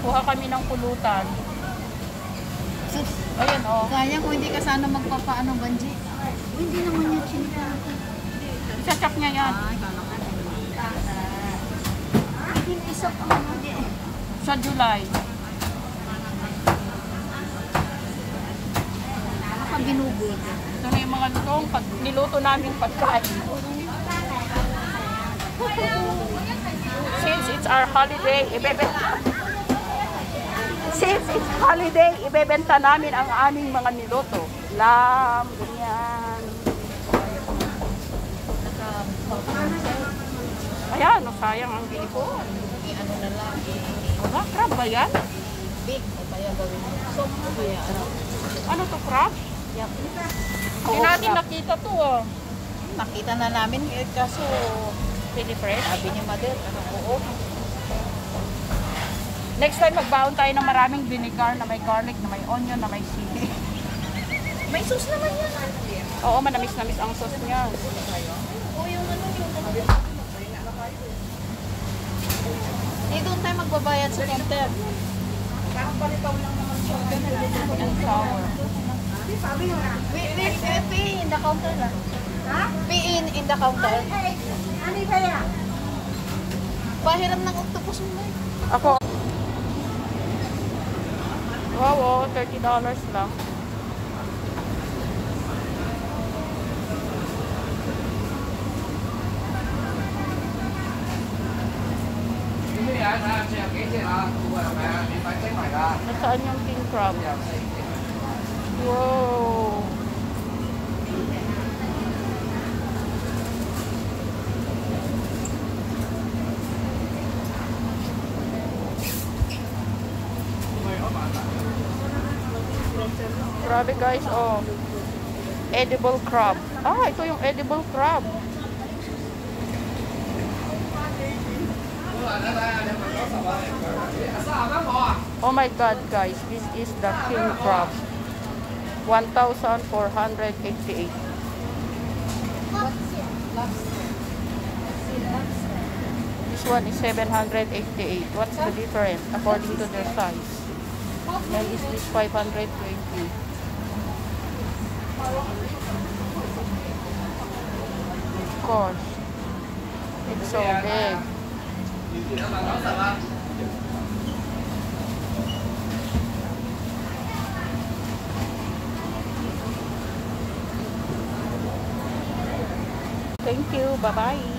Kuha kami ng pulutan. Ayan, oh. Kaya kung hindi ka sana magpapaano, Banji. Hindi naman yan chinika. Isa-chop niya yan. Ay, kala ko. Hindi isok ang Banji. Sa July. Nakabinugod. Ito na yung mga lutong niluto namin pagkain. Since it's our holiday, ibebenta namin ang aming mga niluto. Lam, ganyan. Ayan, no, sayang ang bili ko. Ano na lang. Wala, crab ba yan? Big. Kaya gawin mo. Soap mo kaya. Ano to, crab? Yep. Hindi natin nakita to, oh. Nakita na namin kaso Pili fresh. sabi ni Mother, oo. Next time, magbaon tayo ng maraming vinegar na may garlic, na may onion, na may sili. May sauce naman yan. Oo, manamis-namis ang sauce niya. Oo, yung ano yung dito tayo magbabayad sa counter. Kakapalitaw lang naman siya. And sour. Pay in the counter lang. Ha? Pay in the counter. Ano kaya? Pahiram ng octopus mo. Ako. Wow, oh, $30 lang. Nasaan yung king crab? Wow! Grabe guys, oh. Edible crab. Ah, ito yung edible crab. Oh my god guys, this is the king crab. 1,488. This one is 788. What's the difference according to their size? Then is this 520? Of course, it's so big. Thank you. Bye-bye.